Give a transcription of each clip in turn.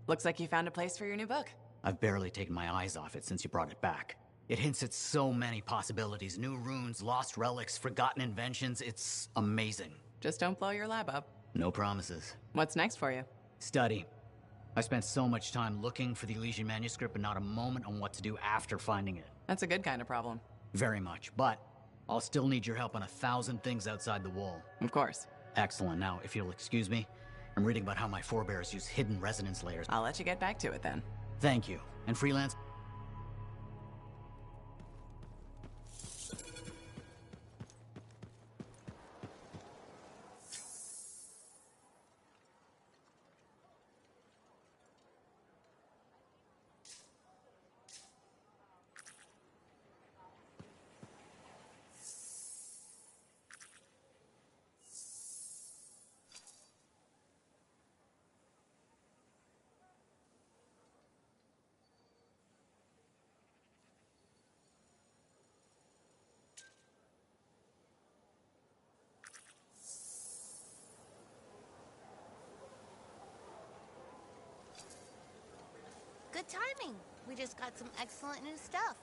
Looks like you found a place for your new book. I've barely taken my eyes off it since you brought it back. It hints at so many possibilities. New runes, lost relics, forgotten inventions. It's amazing. Just don't blow your lab up. No promises. What's next for you? Study. I spent so much time looking for the Elysian manuscript, but not a moment on what to do after finding it. That's a good kind of problem. Very much, but I'll still need your help on 1,000 things outside the wall. Of course. Excellent. Now, if you'll excuse me, I'm reading about how my forebears use hidden resonance layers. I'll let you get back to it then. Thank you. And freelance? Good timing. We just got some excellent new stuff.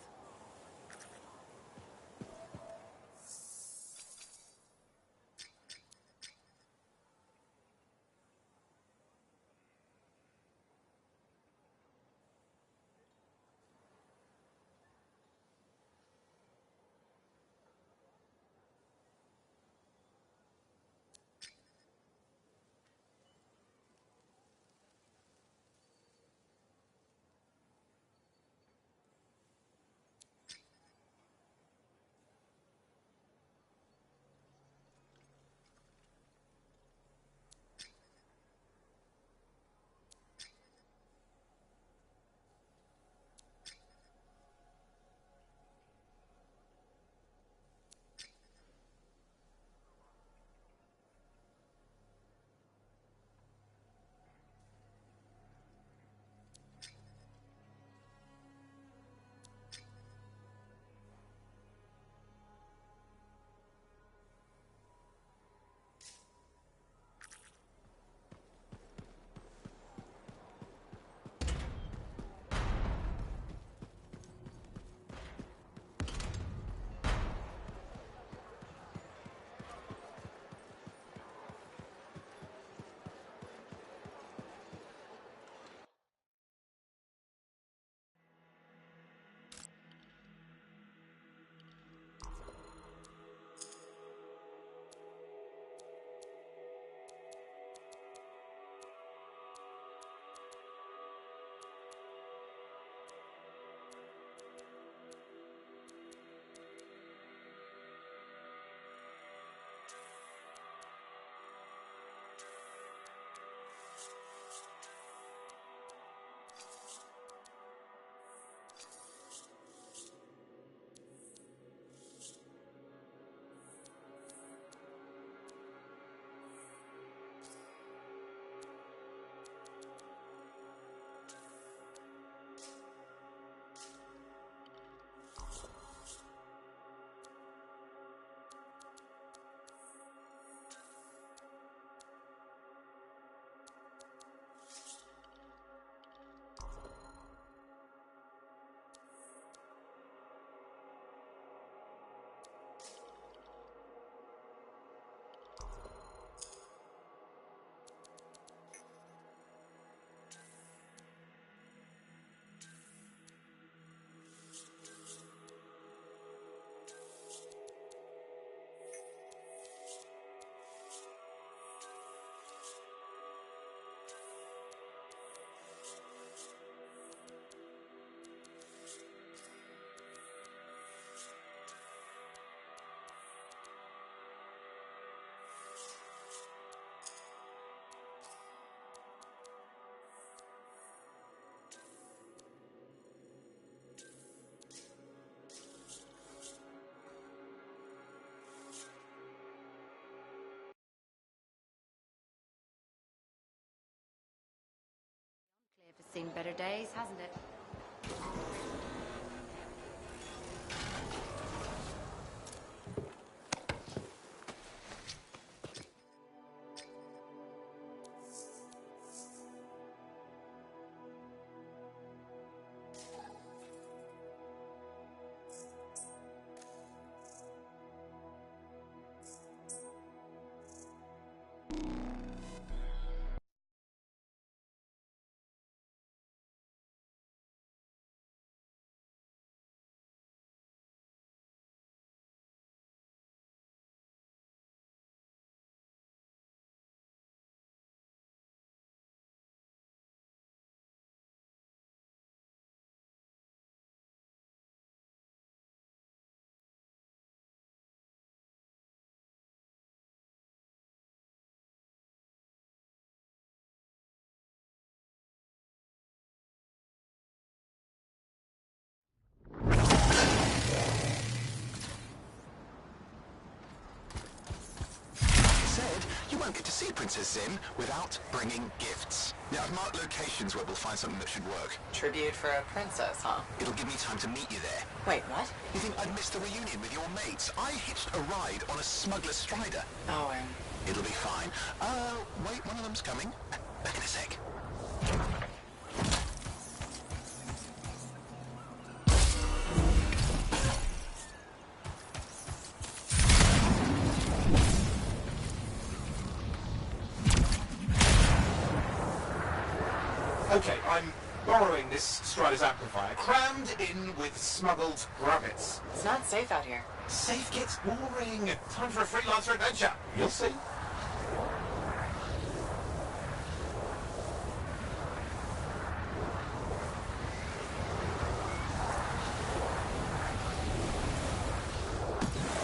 It's seen better days, hasn't it? won't get to see Princess Zim without bringing gifts. Now, I've marked locations where we'll find something that should work. Tribute for a princess, huh? It'll give me time to meet you there. Wait, what? You think I'd miss the reunion with your mates? I hitched a ride on a smuggler strider. Oh, It'll be fine. Wait, one of them's coming. Back in a sec. Okay, I'm borrowing this Strider's amplifier, crammed in with smuggled rabbits. it's not safe out here. Safe gets boring. Time for a freelancer adventure. You'll see.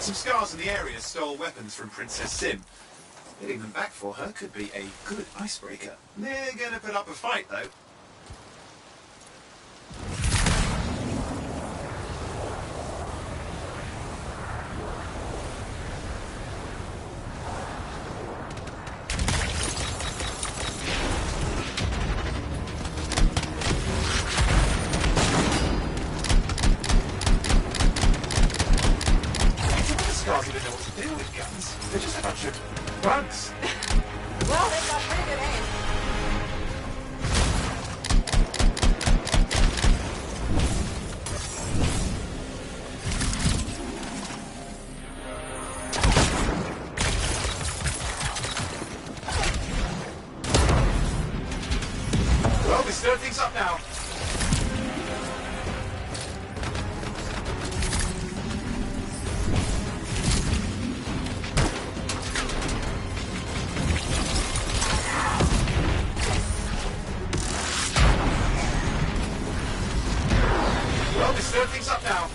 Some scars in the area stole weapons from Princess Zim. Getting them back for her could be a good icebreaker. They're gonna put up a fight, though. Scars who don't know what to do with guns. They're just a bunch of bugs. Well, they've got pretty good aim. Well, we stir things up now. Well, we stir things up now.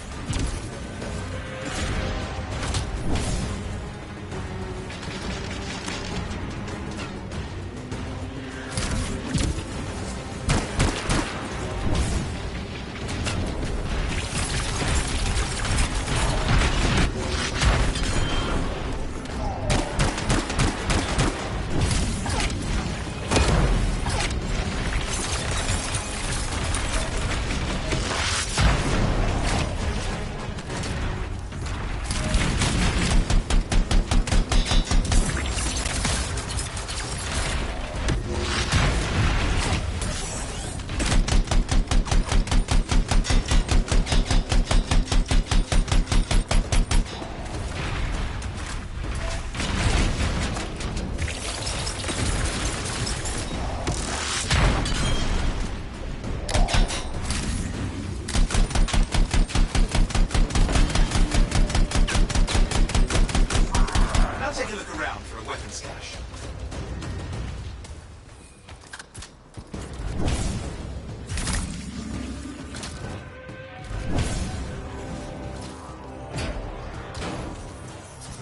Now take a look around for a weapons cache.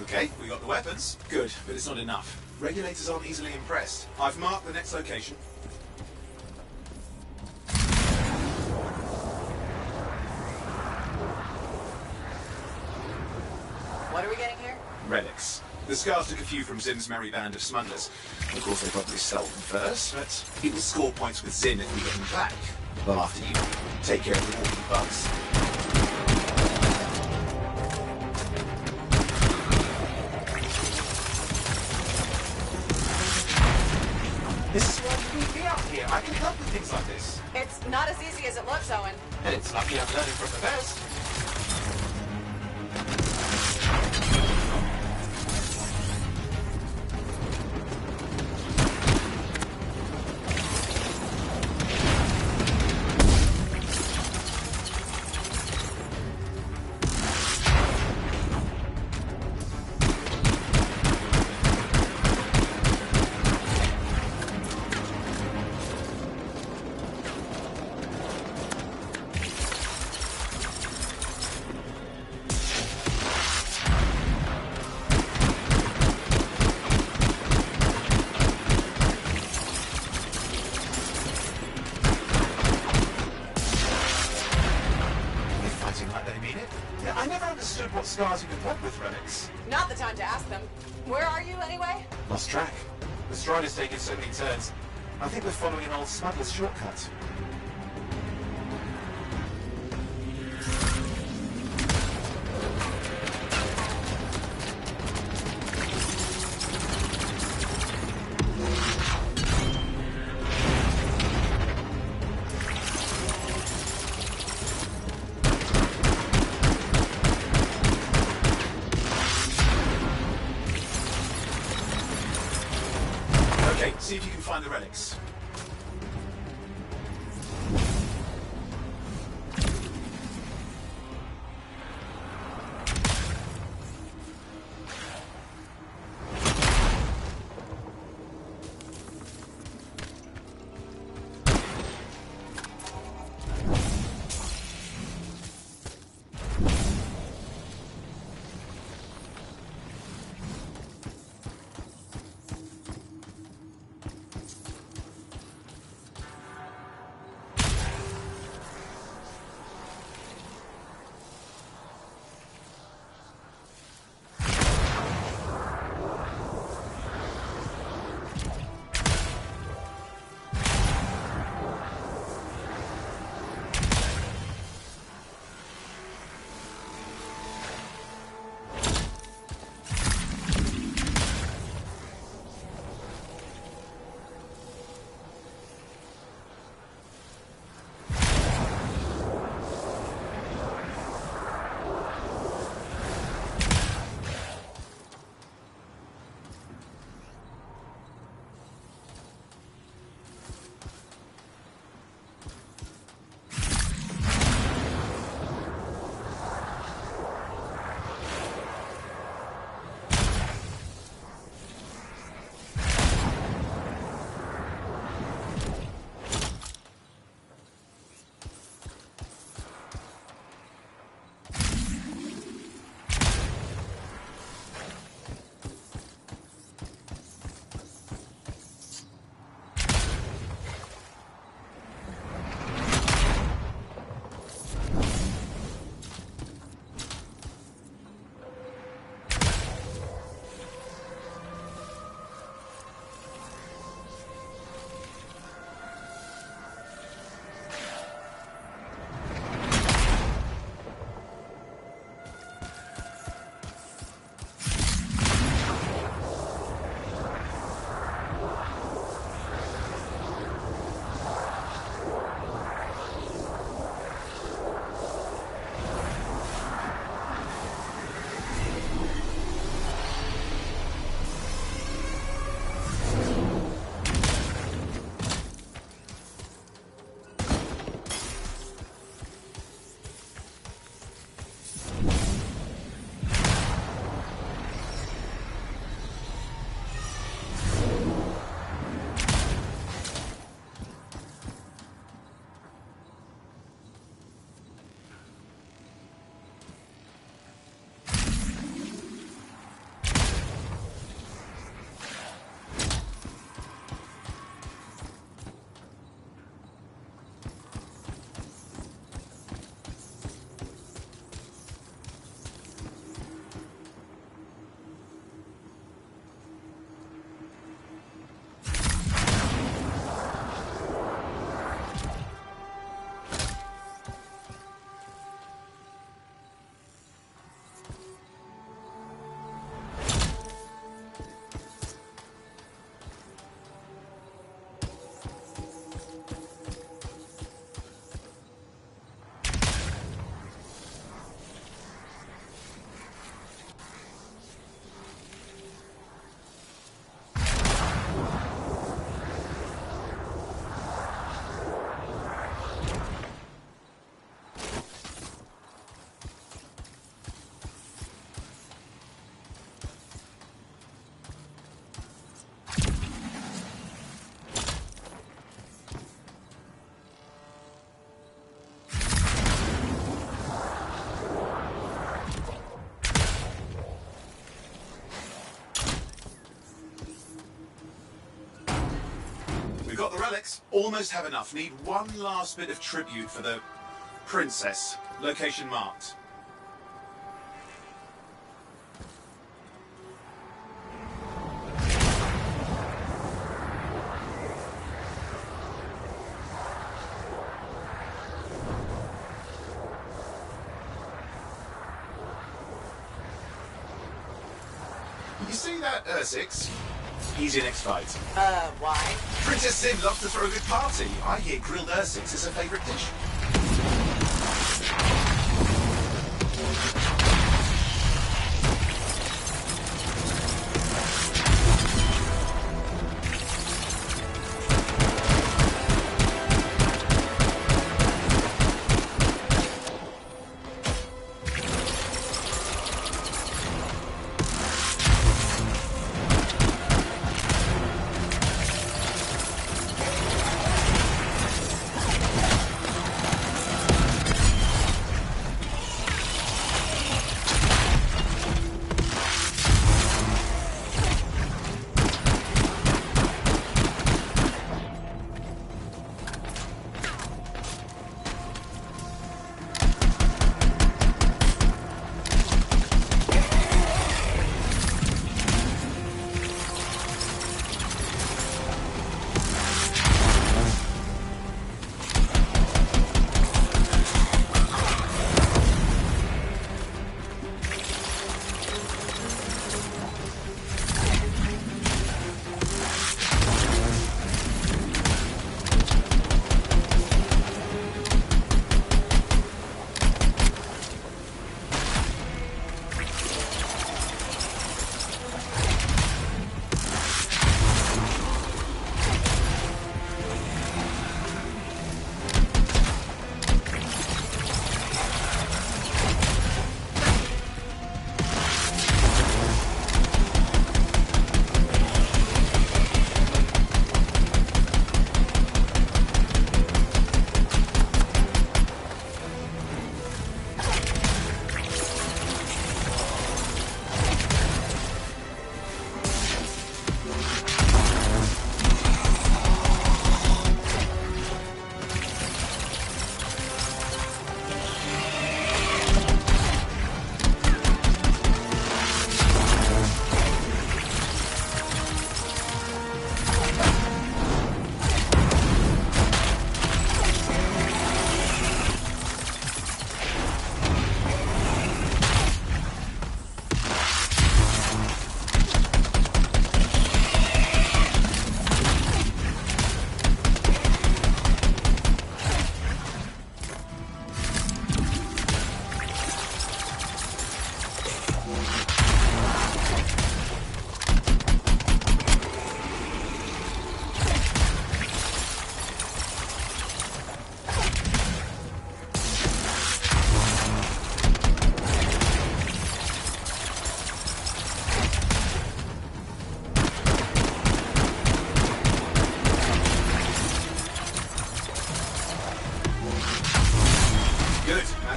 Okay, we got the weapons. Good, but it's not enough. Regulators aren't easily impressed. I've marked the next location. What are we getting here? Relics. The scars took a few from Zim's merry band of smugglers. Of course, they probably stole them first, but people score points with Zim if we get them back. Well, after you take care of the walking bugs. This is why you need me out here. I can help with things like this. It's not as easy as it looks, Owen. And it's lucky I'm learning from the best. I never understood what scars you could pop with relics. Not the time to ask them. Where are you, anyway? Lost track. The stride is taking so many turns. I think we're following an old smuggler's shortcut. See if you can find the relics. We've got the relics. Almost have enough. Need one last bit of tribute for the princess. Location marked. You see that, Ursix? He's your next fight. Why? Princess Sim loves to throw a good party. I hear grilled Ursix is her favourite dish.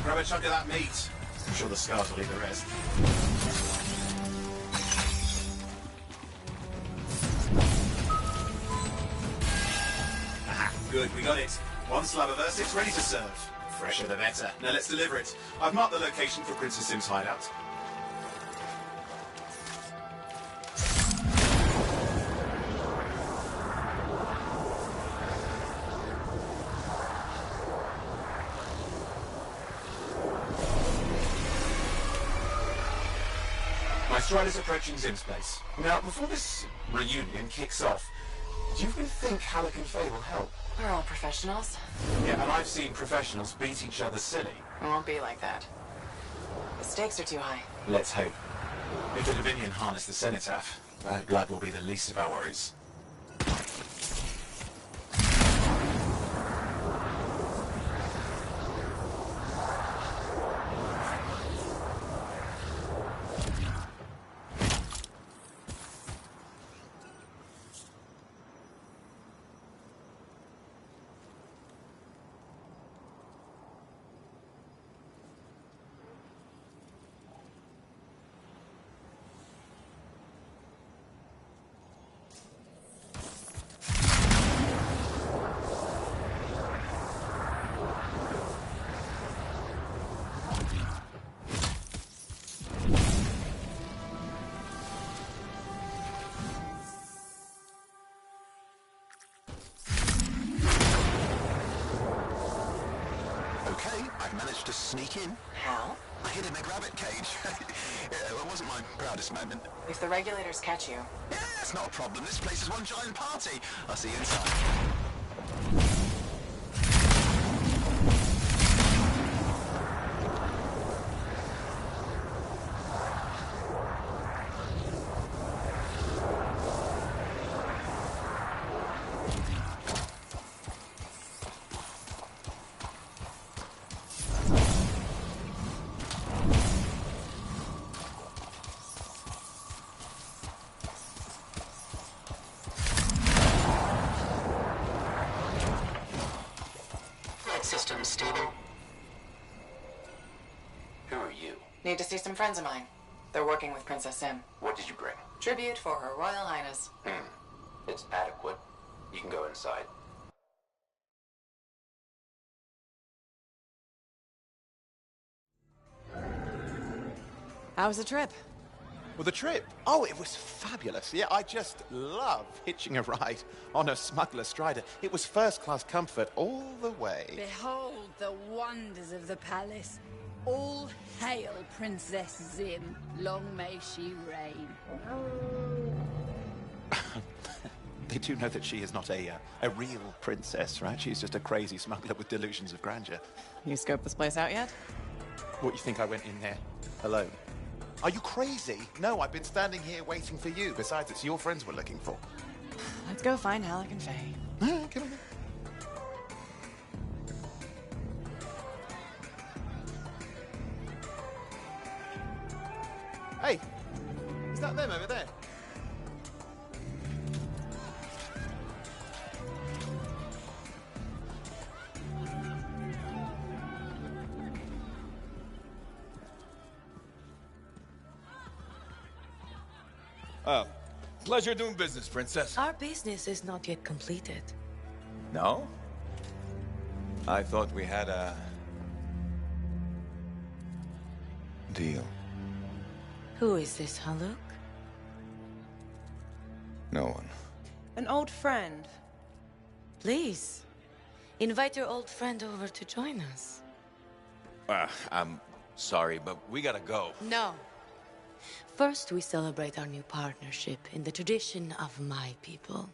Grab a chunk of that meat. I'm sure the scars will eat the rest. Aha, good, we got it. One slab of Ursix ready to serve. Fresher the better. Now let's deliver it. I've marked the location for Princess Sim's hideout. My stride is approaching Zim's place. Now, before this reunion kicks off, do you really think Halleck and Faye will help? We're all professionals. Yeah, and I've seen professionals beat each other silly. It won't be like that. The stakes are too high. Let's hope. If the Dominion harness the Cenotaph, bad blood will be the least of our worries. Okay, I've managed to sneak in. How? I hid in a rabbit cage. Yeah, it wasn't my proudest moment. If the regulators catch you, Yeah, it's not a problem. This place is one giant party. I'll see you inside. system stable. Who are you? Need to see some friends of mine. They're working with Princess Sim. What did you bring? Tribute for Her Royal Highness. It's adequate. You can go inside. How was the trip? Well, the trip? Oh, it was fabulous. Yeah, I just love hitching a ride on a smuggler strider. It was first-class comfort all the way. Behold the wonders of the palace. All hail Princess Zim. Long may she reign. They do know that she is not a real princess, right? She's just a crazy smuggler with delusions of grandeur. You scoped this place out yet? What, you think I went in there alone? Are you crazy? No, I've been standing here waiting for you. Besides, it's your friends we're looking for. Let's go find Halleck and Faye. Come on. Hey, is that them over there? Pleasure doing business, Princess. Our business is not yet completed. No? I thought we had a... deal. Who is this, Haluk? No one. An old friend. Please, invite your old friend over to join us. I'm sorry, but we gotta go. No. First, we celebrate our new partnership in the tradition of my people.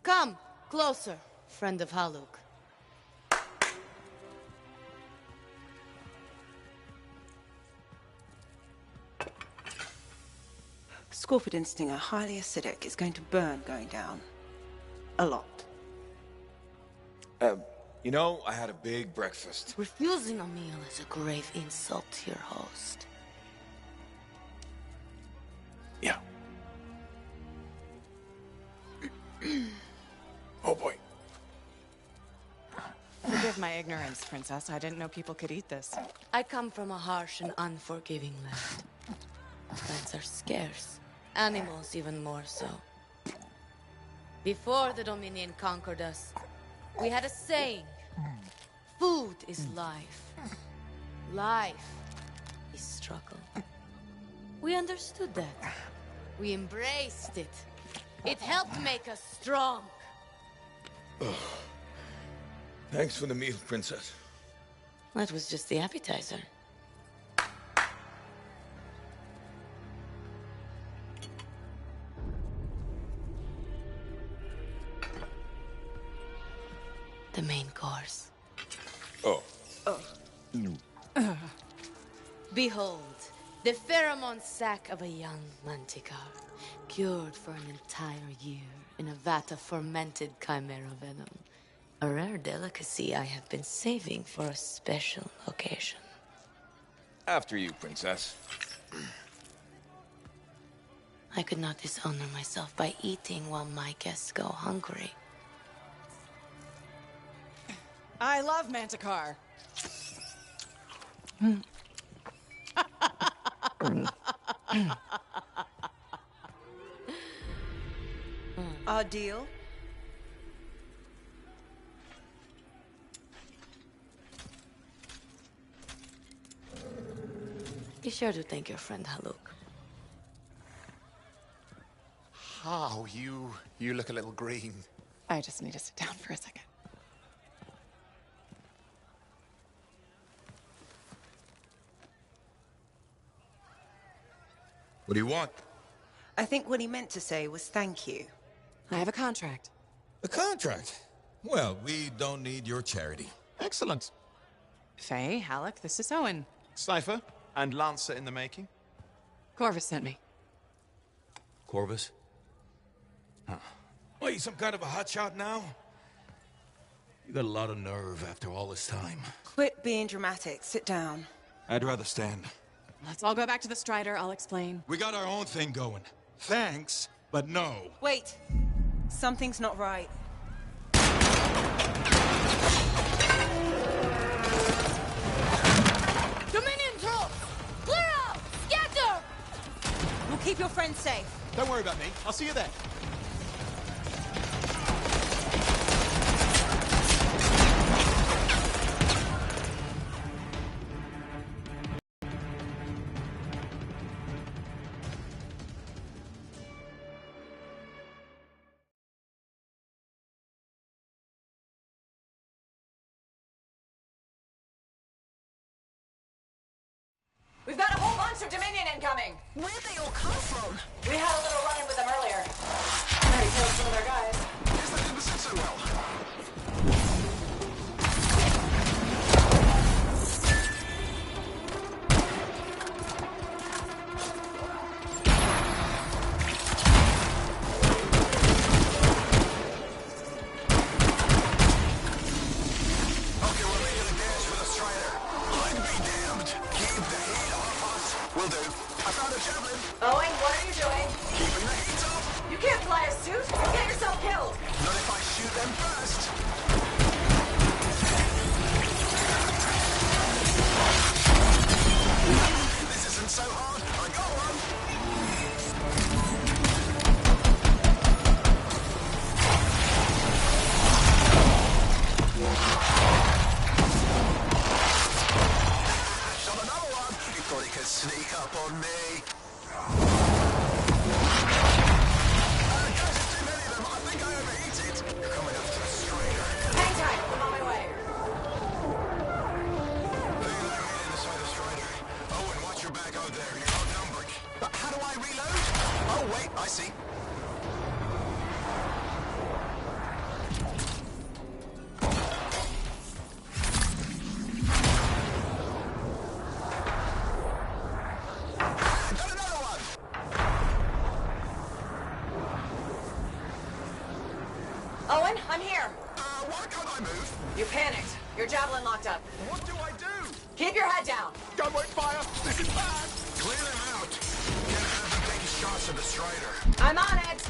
Come, closer, friend of Haluk. Scorpidin stinger, highly acidic. It's going to burn going down. A lot. You know, I had a big breakfast. Refusing a meal is a grave insult to your host. Yeah. Oh boy. Forgive my ignorance, Princess. I didn't know people could eat this. I come from a harsh and unforgiving land. Plants are scarce. Animals even more so. Before the Dominion conquered us, we had a saying. Food is life. Life is struggle. We understood that. We embraced it. It helped make us strong. Thanks for the meal, Princess. That was just the appetizer. The main course. Oh. Behold, the pheromone sac of a young manticore, cured for an entire year in a vat of fermented chimera venom. A rare delicacy I have been saving for a special occasion. After you, Princess. I could not dishonor myself by eating while my guests go hungry. I love Manticore. Our deal? Be sure to thank your friend Haluk. Oh, you look a little green. I just need to sit down for a second. What do you want? I think what he meant to say was thank you. I have a contract. A contract? Well, we don't need your charity. Excellent. Faye, Halleck, this is Owen. Cypher and Lancer in the making. Corvus sent me. Corvus? Huh. What, you some kind of a hotshot now? You got a lot of nerve after all this time. Quit being dramatic. Sit down. I'd rather stand. Let's all go back to the Strider. I'll explain. We got our own thing going. Thanks, but no. Wait. Something's not right. Dominion troops! Clear out! Scatter! We'll keep your friends safe. Don't worry about me. I'll see you there. We've got a whole bunch of Dominion incoming. Where'd they all come from? We had a little run-in with them earlier. Already killed some of their guys. Guess that didn't sit so well. Okay, we're making a dash for the Strider. I'd be damned. Keep the heat off us. Will do. I found a javelin. Owen, what are you doing? Keeping the heat off. You can't fly a suit. You'll get yourself killed. Not if I shoot them first. This isn't so hard. I got one. Shot another one. He thought he could sneak up on me. Guys, there's too many of them. I think I overheated. You're coming after the Strider. Hang tight. I'm on my way. Inside the Strider. Owen, watch your back out there. You're outnumbered. But how do I reload? Oh, wait, I see. Got another one. Owen, I'm here. Why can't I move? You panicked. Your javelin locked up. What do I do? Keep your head down. Gun won't fire. This is bad. Clear them out. Can't have them taking shots at the Strider. I'm on it.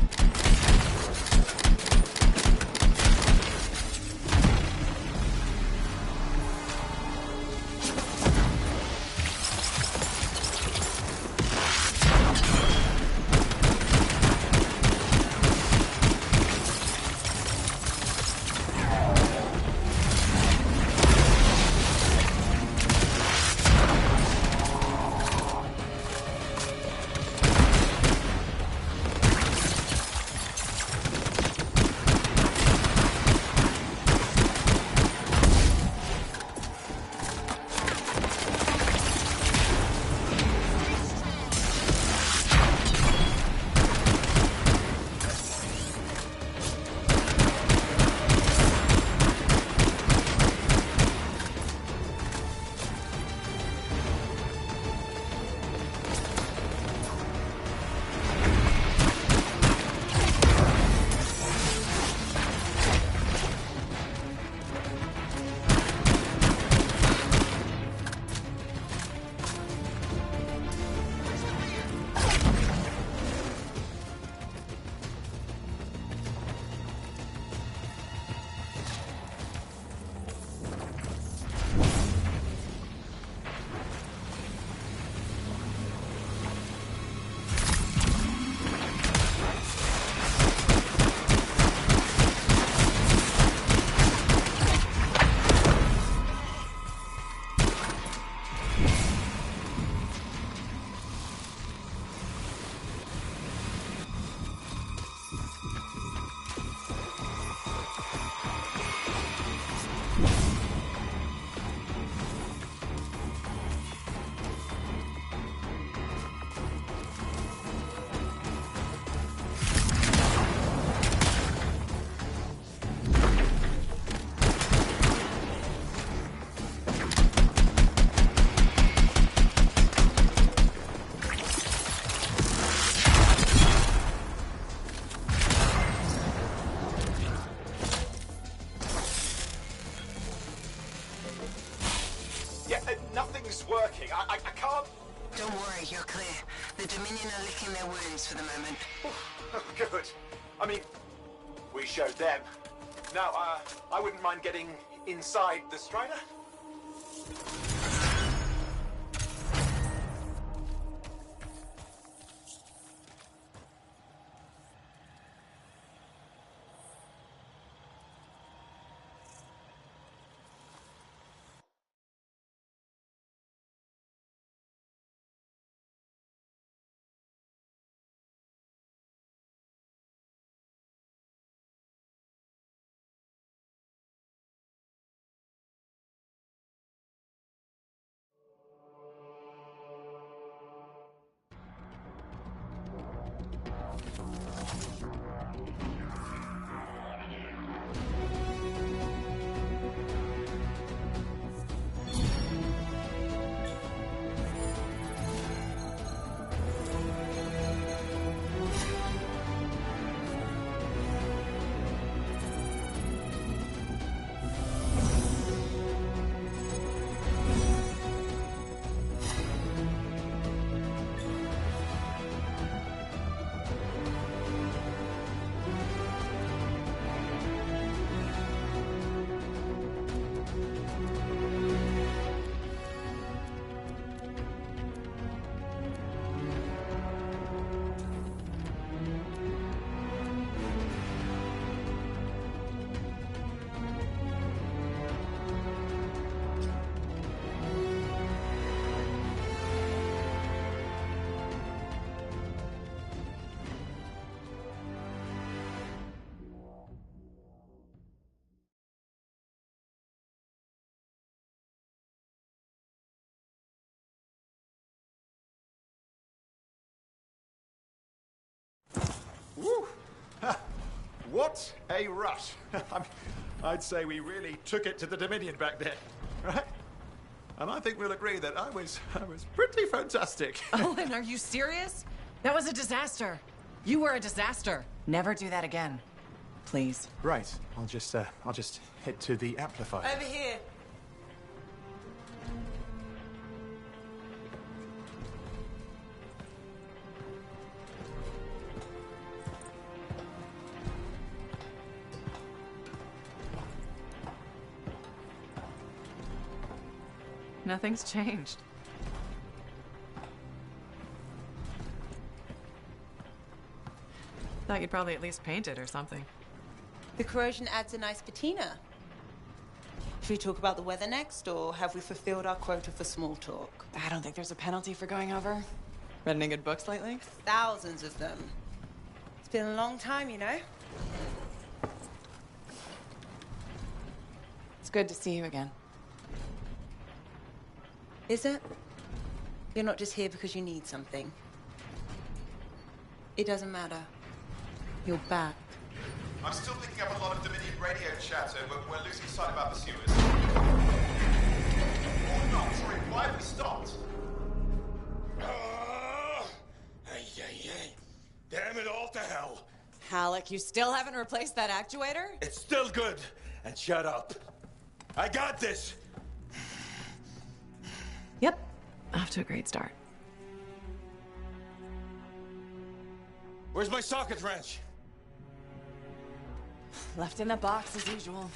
working. I can't... Don't worry, you're clear. The Dominion are licking their wounds for the moment. Oh, good. I mean, we showed them. Now, I wouldn't mind getting inside the Strider. Woo! What a rush. I'd say we really took it to the Dominion back then, right? And I think we'll agree that I was pretty fantastic. Owen, are you serious? That was a disaster. You were a disaster. Never do that again. Please. Right. I'll just head to the amplifier. Over here. Nothing's changed. Thought you'd probably at least paint it or something. The corrosion adds a nice patina. Should we talk about the weather next, or have we fulfilled our quota for small talk? I don't think there's a penalty for going over. Read any good books lately? Thousands of them. It's been a long time, you know? It's good to see you again. Is it? You're not just here because you need something. It doesn't matter. You're back. I'm still picking up a lot of Dominion radio chatter, but we're losing sight about the sewers. Oh no, sorry, why have we stopped? Damn it all to hell. Halleck, you still haven't replaced that actuator? It's still good. And shut up. I got this. Yep. Off to a great start. Where's my socket wrench? Left in the box as usual.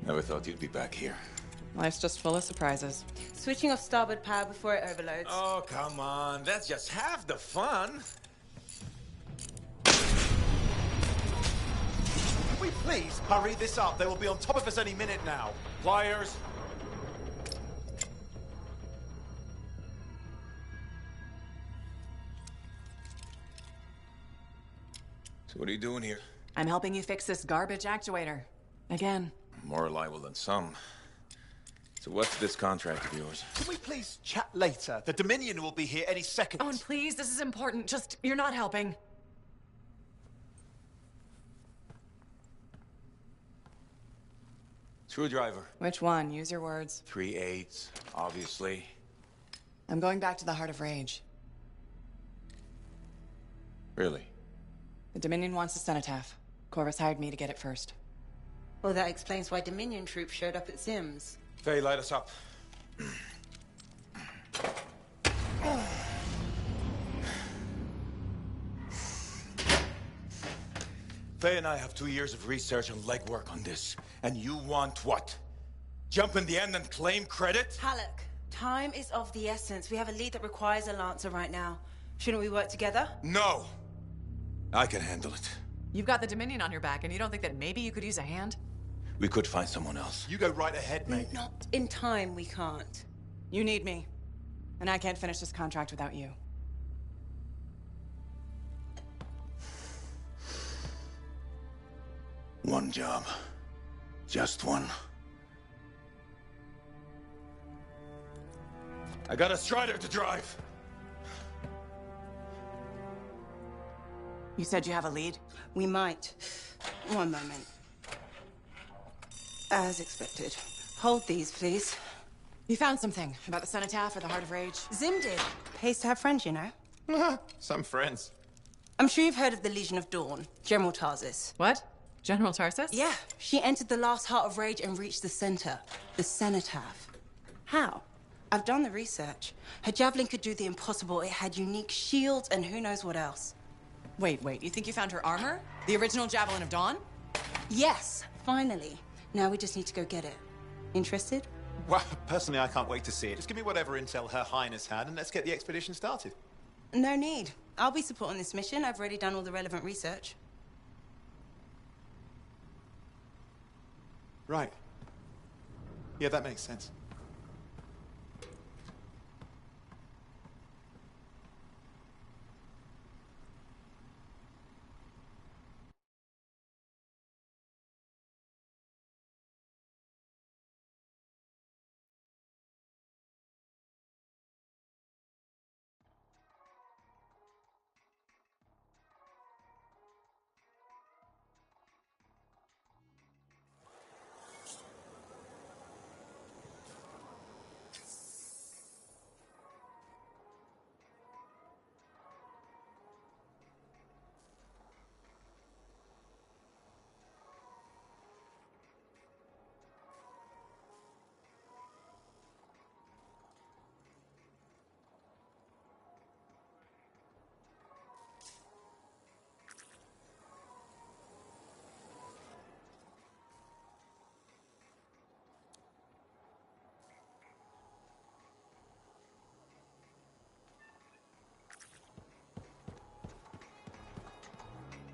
Never thought you'd be back here. Life's just full of surprises. Switching off starboard power before it overloads. Oh, come on. That's just half the fun. Can we please hurry this up? They will be on top of us any minute now. Pliers. So what are you doing here? I'm helping you fix this garbage actuator. Again. More reliable than some. So what's this contract of yours? Can we please chat later? The Dominion will be here any second. Owen, please, this is important. Just, you're not helping. Screwdriver. Which one? Use your words. 3/8, obviously. I'm going back to the Heart of Rage. Really? The Dominion wants a cenotaph. Corvus hired me to get it first. Well, that explains why Dominion troops showed up at Zim's. Faye, light us up. Faye and I have 2 years of research and legwork on this. And you want what? Jump in the end and claim credit? Halleck, time is of the essence. We have a lead that requires a Lancer right now. Shouldn't we work together? No! I can handle it. You've got the Dominion on your back, and you don't think that maybe you could use a hand? We could find someone else. You go right ahead, mate. Not in time, we can't. You need me. And I can't finish this contract without you. One job. Just one. I got a Strider to drive. You said you have a lead? We might. One moment. As expected. Hold these, please. You found something about the Cenotaph or the Heart of Rage? Zim did. Pays to have friends, you know. Some friends. I'm sure you've heard of the Legion of Dawn, General Tarsis. What? General Tarsis? Yeah. She entered the last Heart of Rage and reached the center, the Cenotaph. How? I've done the research. Her javelin could do the impossible. It had unique shields and who knows what else. Wait. You think you found her armor? The original Javelin of Dawn? Yes, finally. Now we just need to go get it. Interested? Well, personally, I can't wait to see it. Just give me whatever intel Her Highness had, and let's get the expedition started. No need. I'll be supporting this mission. I've already done all the relevant research. Right. Yeah, that makes sense.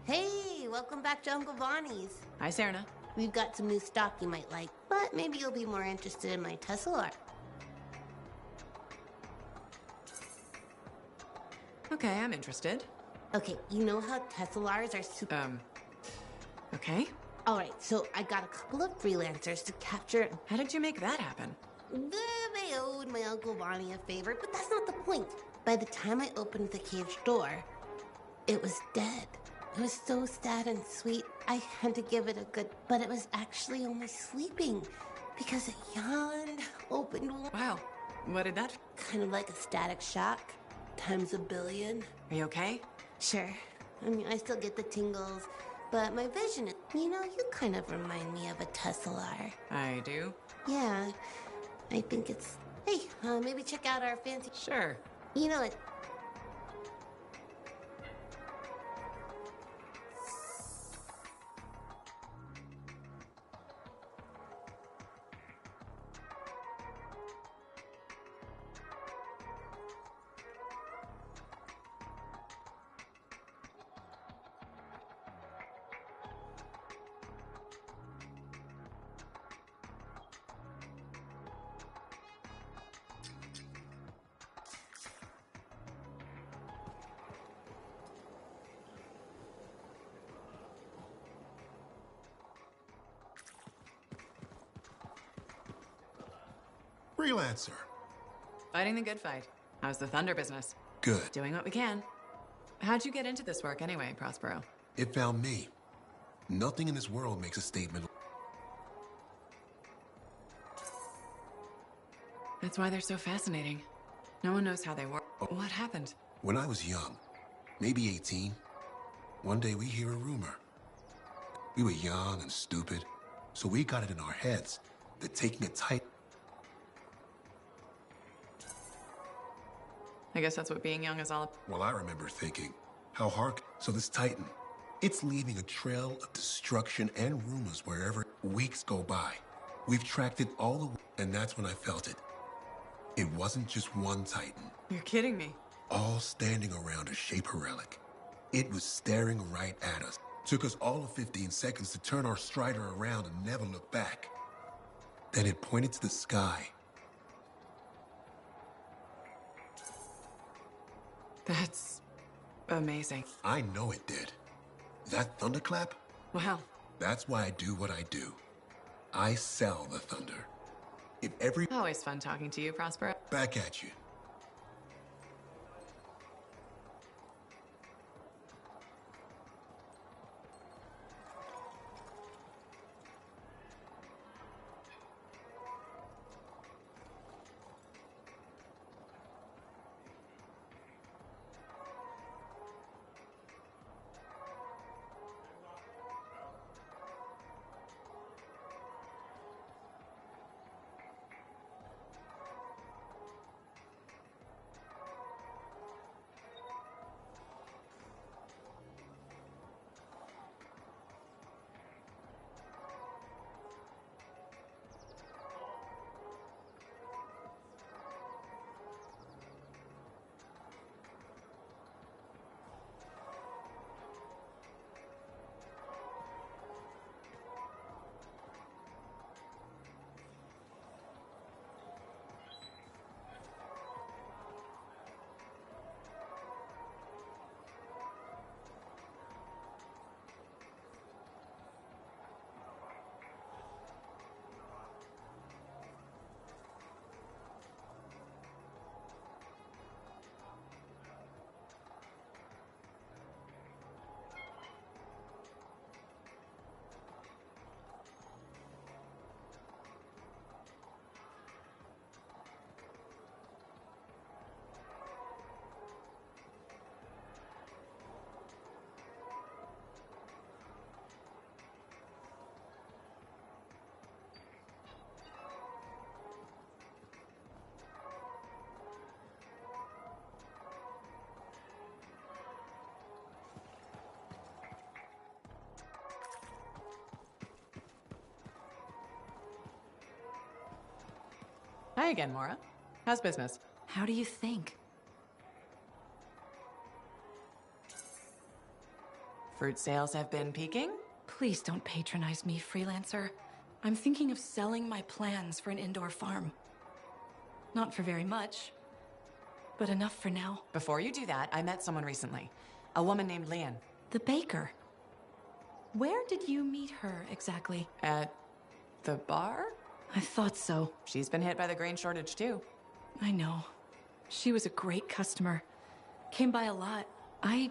Hey, welcome back to Uncle Bonnie's. Hi, Serena. We've got some new stock you might like, but maybe you'll be more interested in my Tesla. Okay, I'm interested. Okay, you know how Teslars are super... Okay. Alright, so I got a couple of freelancers to capture... How did you make that happen? They owed my Uncle Bonnie a favor, but that's not the point. By the time I opened the cage door, it was dead. It was so sad and sweet, I had to give it a good... But it was actually only sleeping, because it yawned, opened... Wow, what did that... Kind of like a static shock, times a billion. Are you okay? Sure. I mean, I still get the tingles, but my vision is... You know, you kind of remind me of a Teslar. I do? Yeah, I think it's... Hey, maybe check out our fancy... Sure. You know it... Freelancer. Fighting the good fight. How's the Thunder business? Good. Doing what we can. How'd you get into this work anyway, Prospero? It found me. Nothing in this world makes a statement. That's why they're so fascinating. No one knows how they work. What happened? When I was young, maybe 18, one day we hear a rumor. We were young and stupid, so we got it in our heads that taking a tight... I guess that's what being young is all about. Well, I remember thinking, how hard... So this Titan, It's leaving a trail of destruction and rumors wherever weeks go by. We've tracked it all the way, and that's when I felt it. It wasn't just one Titan. You're kidding me. All standing around a Shaper relic. It was staring right at us. Took us all of 15 seconds to turn our Strider around and never look back. Then it pointed to the sky. That's amazing. I know it did. That thunderclap? Wow. That's why I do what I do. I sell the thunder. If every... Always fun talking to you, Prospero. Back at you. Hi again, Mora. How's business? How do you think? Fruit sales have been peaking? Please don't patronize me, freelancer. I'm thinking of selling my plans for an indoor farm. Not for very much, but enough for now. Before you do that, I met someone recently. A woman named Lian. The baker. Where did you meet her exactly? At the bar? I thought so. She's been hit by the grain shortage too. I know. She was a great customer. Came by a lot. I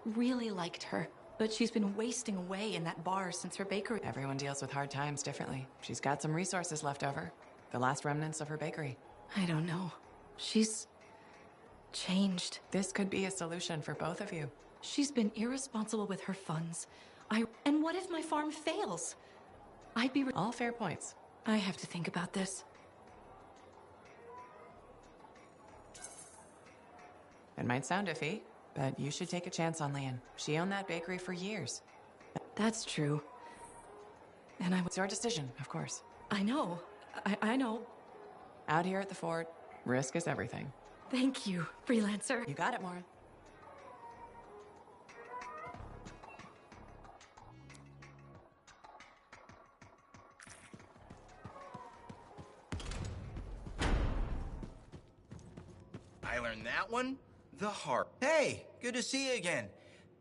really liked her, but she's been wasting away in that bar since her bakery. Everyone deals with hard times differently. She's got some resources left over. The last remnants of her bakery. I don't know. She's changed. This could be a solution for both of you. She's been irresponsible with her funds. And what if my farm fails? I'd be... All fair points. I have to think about this. It might sound iffy, but you should take a chance on Lian. She owned that bakery for years. That's true. And It's your decision, of course. I know. I know. Out here at the fort, risk is everything. Thank you, freelancer. You got it, Mora. I learned that one the hard. Hey, good to see you again.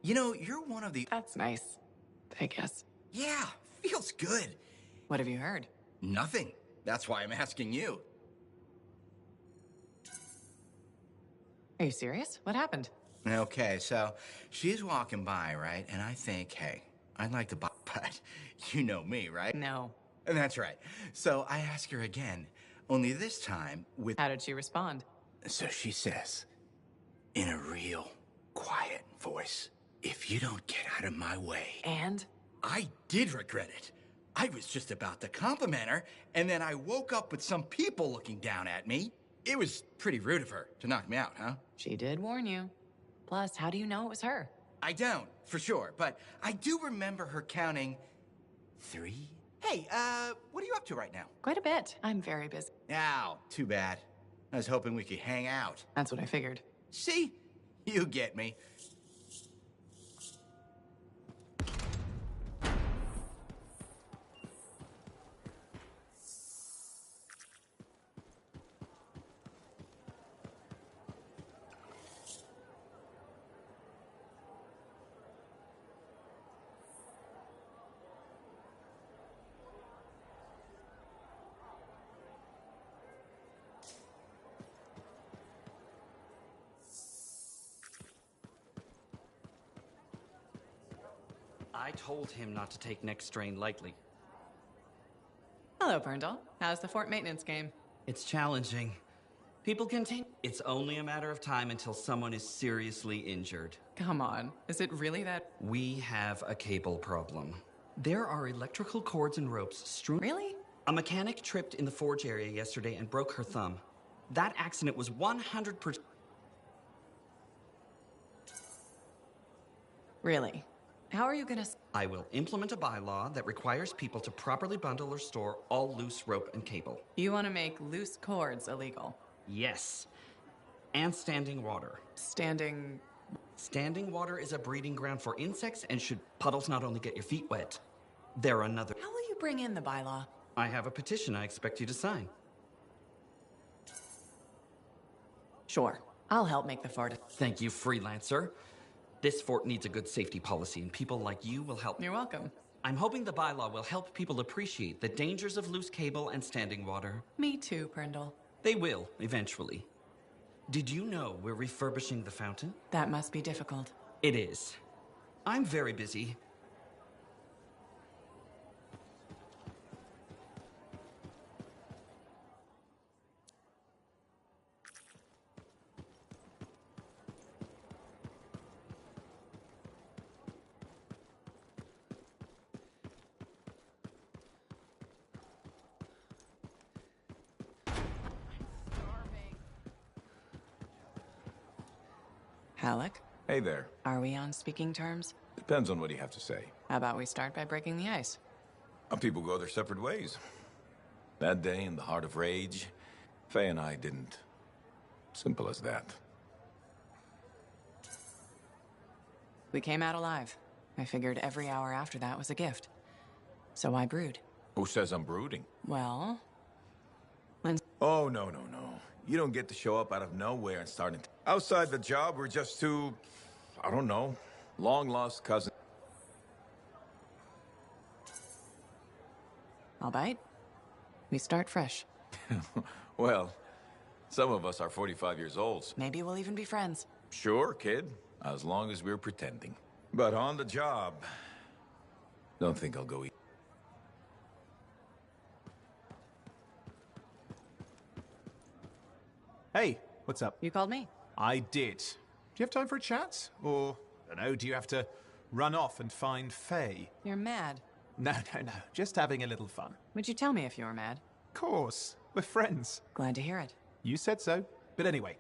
You know, you're one of the... That's nice, I guess. Yeah, feels good. What have you heard? Nothing. That's why I'm asking you. Are you serious? What happened? Okay, so she's walking by, right? And I think, hey, I'd like to buy, but you know me, right? No. And that's right. So I ask her again, only this time with... How did she respond? So she says, in a real quiet voice, if you don't get out of my way... And? I did regret it. I was just about to compliment her, and then I woke up with some people looking down at me. It was pretty rude of her to knock me out, huh? She did warn you. Plus, how do you know it was her? I don't, for sure, but I do remember her counting 3. Hey, what are you up to right now? Quite a bit. I'm very busy. Ow, too bad. I was hoping we could hang out. That's what I figured. See? You get me. I told him not to take next strain lightly. Hello, Brindle. How's the fort maintenance game? It's challenging. People continue. It's only a matter of time until someone is seriously injured. Come on. Is it really that? We have a cable problem. There are electrical cords and ropes strewn. Really? A mechanic tripped in the forge area yesterday and broke her thumb. That accident was 100%. Really? How are you gonna... I will implement a bylaw that requires people to properly bundle or store all loose rope and cable. You want to make loose cords illegal? Yes. And standing water. Standing water is a breeding ground for insects and should puddles not only get your feet wet, they're another... How will you bring in the bylaw? I have a petition I expect you to sign. Sure. I'll help make the fort. Thank you, freelancer. This fort needs a good safety policy, and people like you will help. You're welcome. I'm hoping the bylaw will help people appreciate the dangers of loose cable and standing water. Me too, Brindle. They will, eventually. Did you know we're refurbishing the fountain? That must be difficult. It is. I'm very busy. Halleck? Hey there. Are we on speaking terms? Depends on what you have to say. How about we start by breaking the ice? People go their separate ways. That day in the heart of rage, Faye and I didn't. Simple as that. We came out alive. I figured every hour after that was a gift. So I brewed. Who says I'm brooding? Well... Oh, no. You don't get to show up out of nowhere and start... Outside the job, we're just two... I don't know. Long-lost cousins. I'll bite. We start fresh. Well, some of us are 45 years old. Maybe we'll even be friends. Sure, kid. As long as we're pretending. But on the job... Don't think I'll go eat. Hey, what's up? You called me? I did. Do you have time for a chat? Or, I don't know, do you have to run off and find Faye? You're mad. No. Just having a little fun. Would you tell me if you were mad? Of course. We're friends. Glad to hear it. You said so. But anyway,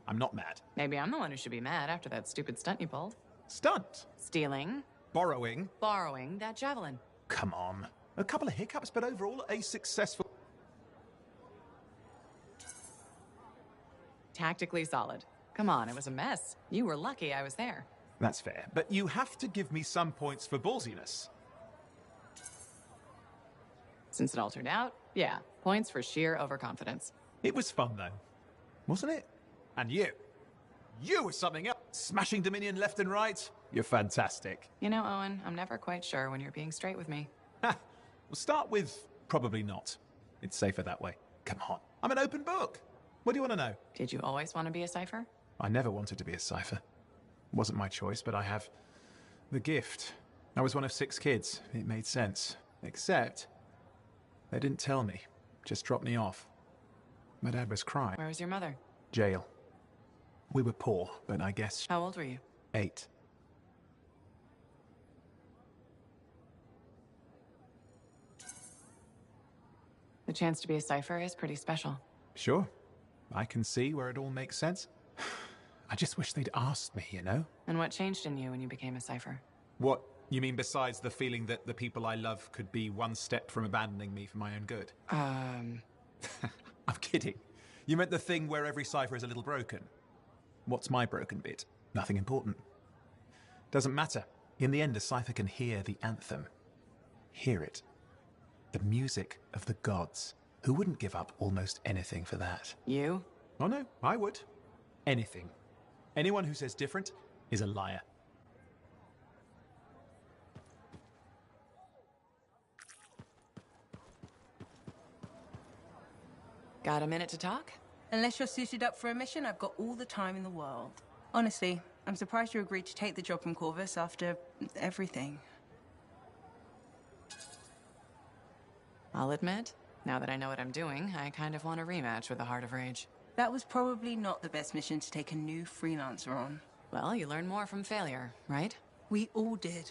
I'm not mad. Maybe I'm the one who should be mad after that stupid stunt you pulled. Stunt? Stealing. Borrowing. Borrowing that javelin. Come on. A couple of hiccups, but overall a successful... Tactically solid. Come on, it was a mess. You were lucky I was there. That's fair. But you have to give me some points for ballsiness. Since it all turned out, yeah, points for sheer overconfidence. It was fun, though. Wasn't it? And you. You were something else. Smashing Dominion left and right. You're fantastic. You know, Owen, I'm never quite sure when you're being straight with me. We'll start with probably not. It's safer that way. Come on. I'm an open book. What do you want to know? Did you always want to be a cipher? I never wanted to be a cipher. It wasn't my choice, but I have the gift. I was one of 6 kids. It made sense. Except, they didn't tell me. Just dropped me off. My dad was crying. Where was your mother? Jail. We were poor, but I guess... How old were you? 8. The chance to be a cipher is pretty special. Sure. I can see where it all makes sense. I just wish they'd asked me, you know? And what changed in you when you became a Cipher? What? You mean besides the feeling that the people I love could be one step from abandoning me for my own good? I'm kidding. You meant the thing where every Cipher is a little broken. What's my broken bit? Nothing important. Doesn't matter. In the end, a Cipher can hear the Anthem. Hear it. The music of the gods. Who wouldn't give up almost anything for that? You? Oh no, I would. Anything. Anyone who says different is a liar. Got a minute to talk? Unless you're suited up for a mission, I've got all the time in the world. Honestly, I'm surprised you agreed to take the job from Corvus after everything. I'll admit, now that I know what I'm doing, I kind of want a rematch with the Heart of Rage. That was probably not the best mission to take a new freelancer on. Well, you learn more from failure, right? We all did.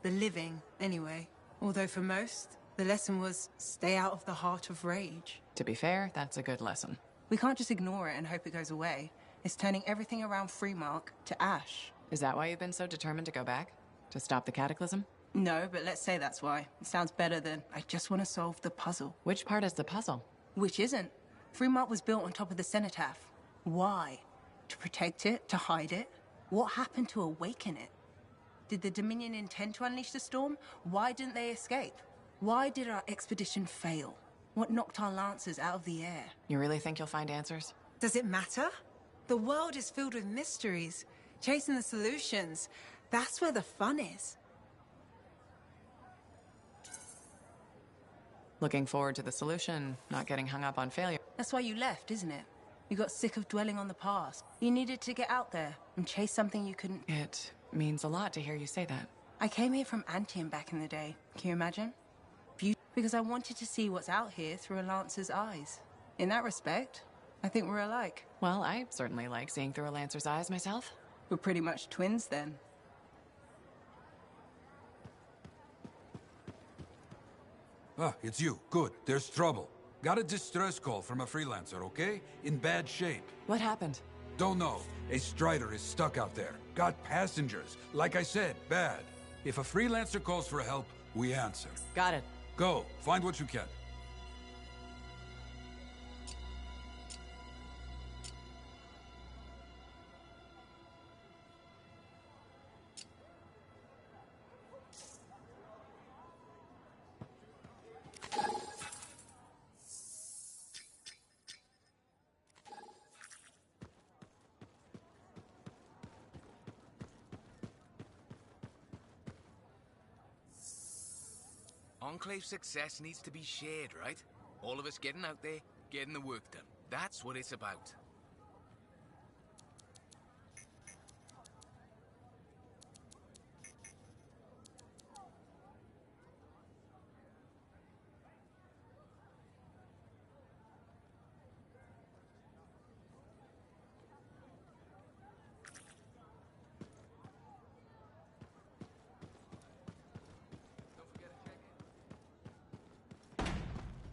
The living, anyway. Although for most, the lesson was stay out of the Heart of Rage. To be fair, that's a good lesson. We can't just ignore it and hope it goes away. It's turning everything around Freemark to ash. Is that why you've been so determined to go back? To stop the cataclysm? No, but let's say that's why. It sounds better than, I just want to solve the puzzle. Which part is the puzzle? Which isn't. Freemark was built on top of the cenotaph. Why? To protect it? To hide it? What happened to awaken it? Did the Dominion intend to unleash the storm? Why didn't they escape? Why did our expedition fail? What knocked our lancers out of the air? You really think you'll find answers? Does it matter? The world is filled with mysteries. Chasing the solutions, that's where the fun is. Looking forward to the solution, not getting hung up on failure. That's why you left, isn't it? You got sick of dwelling on the past. You needed to get out there and chase something you couldn't... It means a lot to hear you say that. I came here from Anthem back in the day. Can you imagine? Because I wanted to see what's out here through a Lancer's eyes. In that respect, I think we're alike. Well, I certainly like seeing through a Lancer's eyes myself. We're pretty much twins then. Ah, it's you. Good. There's trouble. Got a distress call from a freelancer, okay? In bad shape. What happened? Don't know. A Strider is stuck out there. Got passengers. Like I said, bad. If a freelancer calls for help, we answer. Got it. Go. Find what you can. Enclave success needs to be shared, right? All of us getting out there, getting the work done. That's what it's about.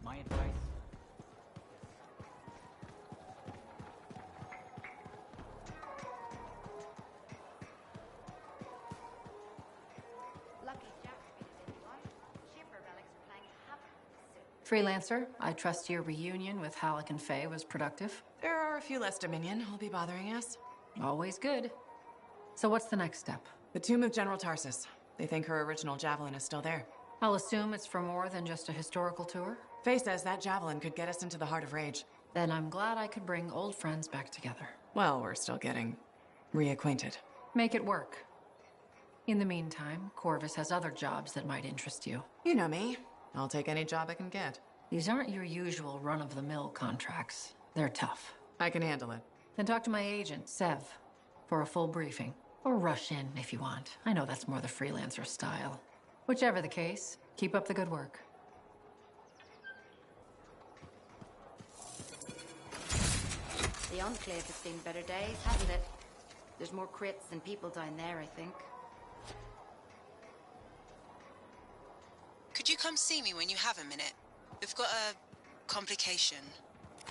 My advice. Lucky Jack made it in one. Shipper relics are playing havoc soon. Freelancer, I trust your reunion with Halleck and Faye was productive. There are a few less Dominion who'll be bothering us. Always good. So what's the next step? The tomb of General Tarsus. They think her original javelin is still there. I'll assume it's for more than just a historical tour? Faye says that javelin could get us into the Heart of Rage. Then I'm glad I could bring old friends back together. Well, we're still getting reacquainted. Make it work. In the meantime, Corvus has other jobs that might interest you. You know me. I'll take any job I can get. These aren't your usual run-of-the-mill contracts. They're tough. I can handle it. Then talk to my agent, Sev, for a full briefing. Or rush in if you want. I know that's more the freelancer style. Whichever the case, keep up the good work. The Enclave has seen better days, hasn't it? There's more crits than people down there, I think. Could you come see me when you have a minute? We've got a complication.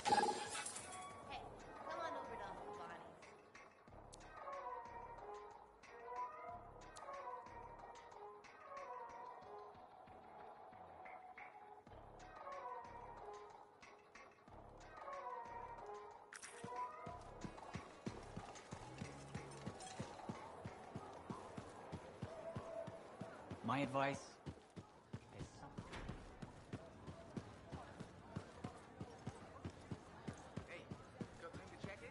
Hey, come on over to Uncle Bonnie's. My advice is Hey, got time to check in?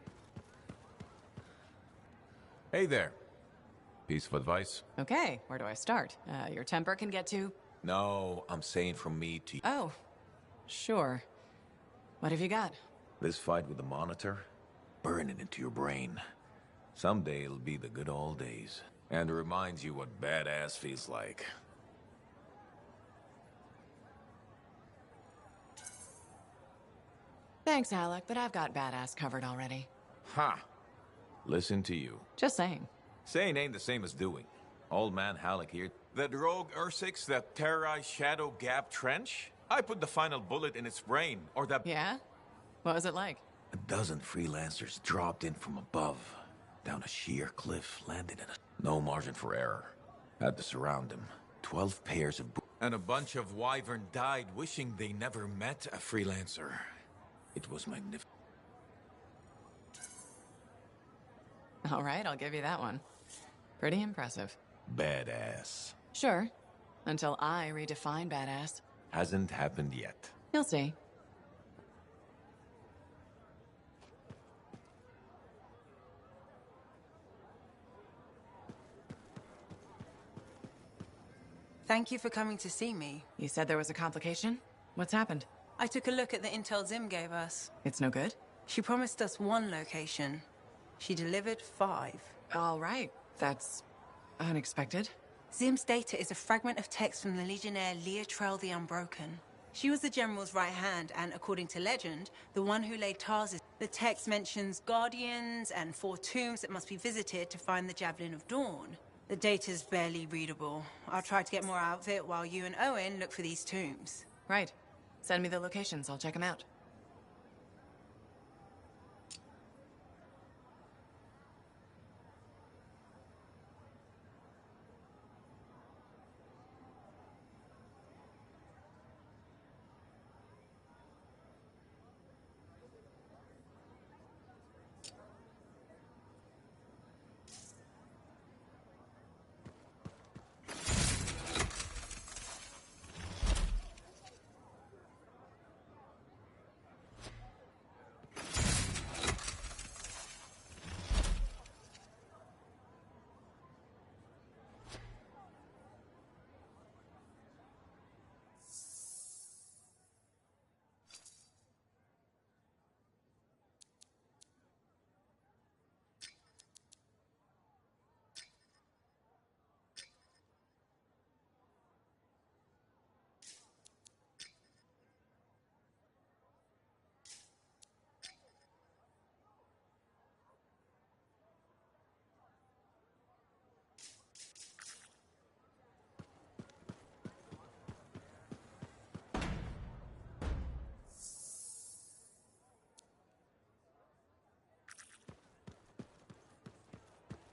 Hey there. Piece of advice? Okay, where do I start? Your temper can get to... No, I'm saying from me to you. Oh, sure. What have you got? This fight with the Monitor, burn it into your brain. Someday it'll be the good old days. And it reminds you what badass feels like. Thanks, Alec, but I've got badass covered already. Ha! Listen to you. Just saying. Saying ain't the same as doing. Old man Halleck here. That rogue Ursix that terrorized Shadow Gap Trench? I put the final bullet in its brain, or that... Yeah? What was it like? A dozen freelancers dropped in from above, down a sheer cliff, landed in a... No margin for error. Had to surround him. 12 pairs of... And a bunch of Wyvern died wishing they never met a freelancer. It was magnificent. All right, I'll give you that one. Pretty impressive. Badass. Sure. Until I redefine badass. Hasn't happened yet. You'll see. Thank you for coming to see me. You said there was a complication? What's happened? I took a look at the intel Zim gave us. It's no good? She promised us 1 location. She delivered 5. All right. That's unexpected. Zim's data is a fragment of text from the Legionnaire Leotrel the Unbroken. She was the General's right hand, and according to legend, the one who laid Tarsus. The text mentions guardians and 4 tombs that must be visited to find the Javelin of Dawn. The data's barely readable. I'll try to get more out of it while you and Owen look for these tombs. Right. Send me the locations. I'll check them out.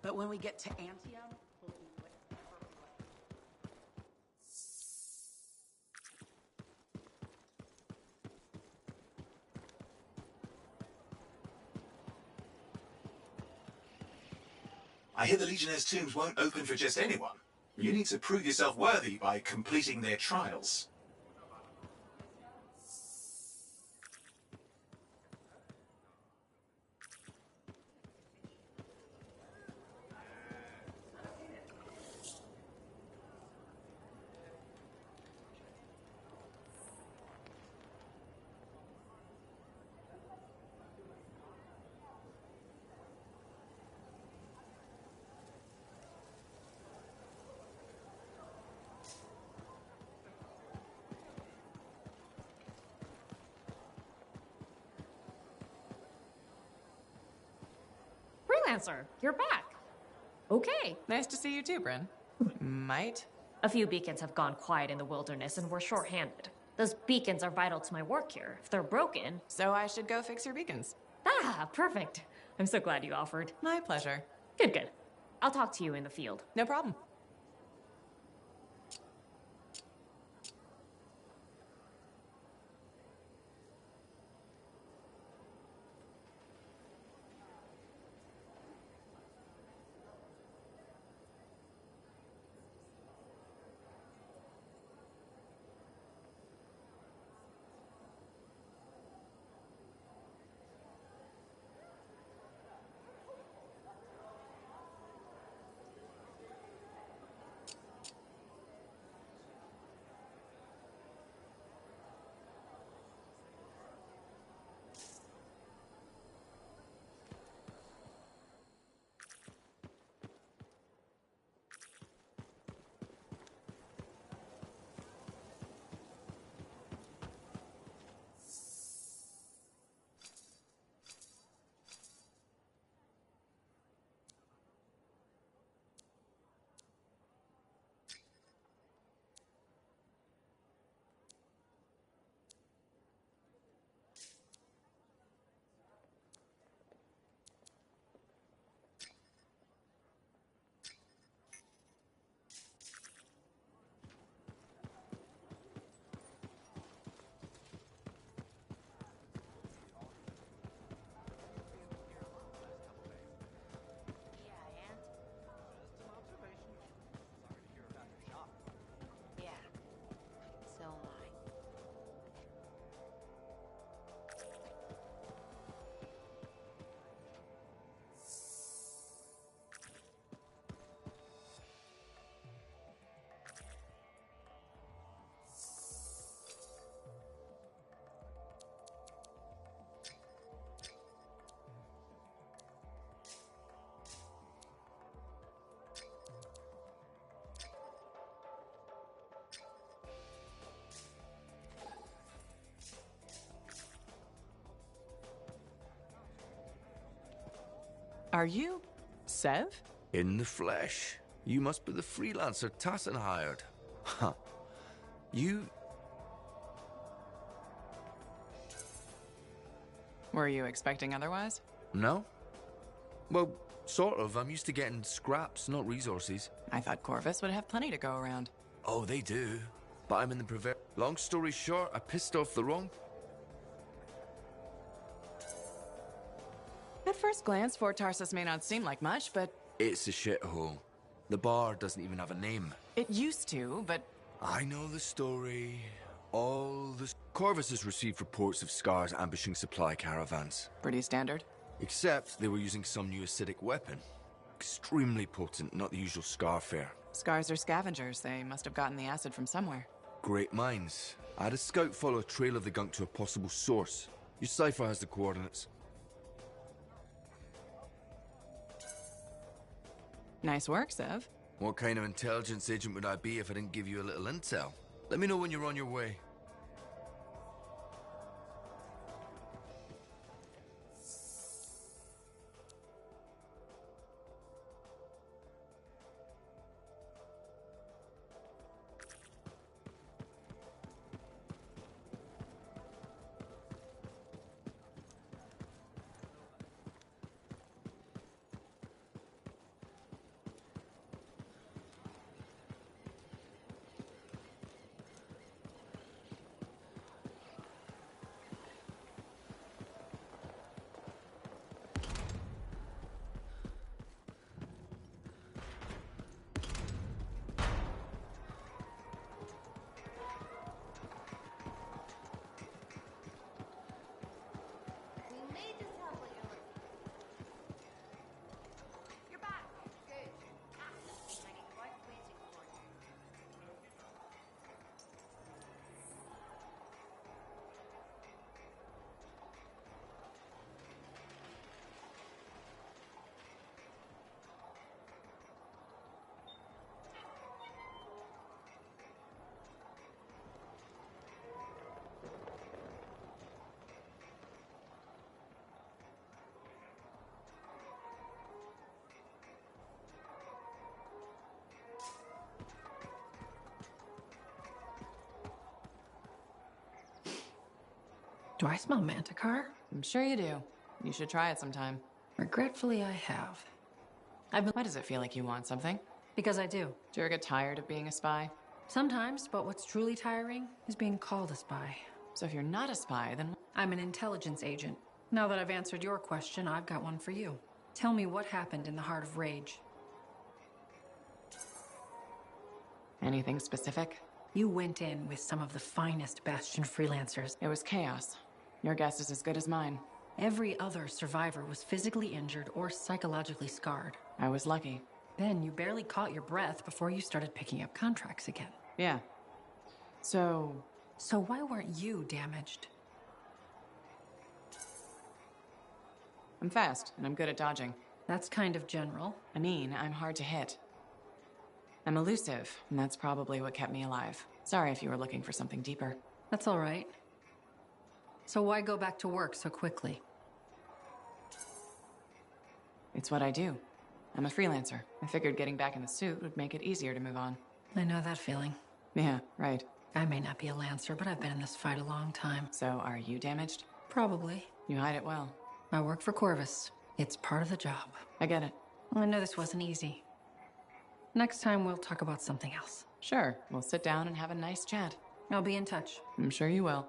But when we get to Anthem, we'll do I hear the Legionnaire's tombs won't open for just anyone. You need to prove yourself worthy by completing their trials. Freelancer, you're back. Okay. Nice to see you too, Bryn. Might? A few beacons have gone quiet in the wilderness and we're short-handed. Those beacons are vital to my work here. If they're broken... So I should go fix your beacons. Ah, perfect. I'm so glad you offered. My pleasure. Good, good. I'll talk to you in the field. No problem. Are you Sev? In the flesh. You must be the freelancer Tassin hired. Huh. You... Were you expecting otherwise? No? Well, sort of. I'm used to getting scraps, not resources. I thought Corvus would have plenty to go around. Oh, they do. But I'm in the Long story short, I pissed off the wrong... At first glance, Fort Tarsus may not seem like much, but... It's a shithole. The bar doesn't even have a name. It used to, but... I know the story. All the... Corvus has received reports of Scars ambushing supply caravans. Pretty standard. Except they were using some new acidic weapon. Extremely potent, not the usual Scar fare. Scars are scavengers. They must have gotten the acid from somewhere. Great minds. I had a scout follow a trail of the gunk to a possible source. Your cipher has the coordinates. Nice work, Sev. What kind of intelligence agent would I be if I didn't give you a little intel? Let me know when you're on your way. Do I smell Manticar? I'm sure you do. You should try it sometime. Regretfully, I have. Why does it feel like you want something? Because I do. Do you ever get tired of being a spy? Sometimes, but what's truly tiring is being called a spy. So if you're not a spy, then... I'm an intelligence agent. Now that I've answered your question, I've got one for you. Tell me what happened in the Heart of Rage. Anything specific? You went in with some of the finest Bastion freelancers. It was chaos. Your guess is as good as mine. Every other survivor was physically injured or psychologically scarred. I was lucky. Then you barely caught your breath before you started picking up contracts again. Yeah. So why weren't you damaged? I'm fast, and I'm good at dodging. That's kind of general. I mean, I'm hard to hit. I'm elusive, and that's probably what kept me alive. Sorry if you were looking for something deeper. That's all right. So why go back to work so quickly? It's what I do. I'm a freelancer. I figured getting back in the suit would make it easier to move on. I know that feeling. Yeah, right. I may not be a Lancer, but I've been in this fight a long time. So are you damaged? Probably. You hide it well. I work for Corvus. It's part of the job. I get it. I know this wasn't easy. Next time we'll talk about something else. Sure. We'll sit down and have a nice chat. I'll be in touch. I'm sure you will.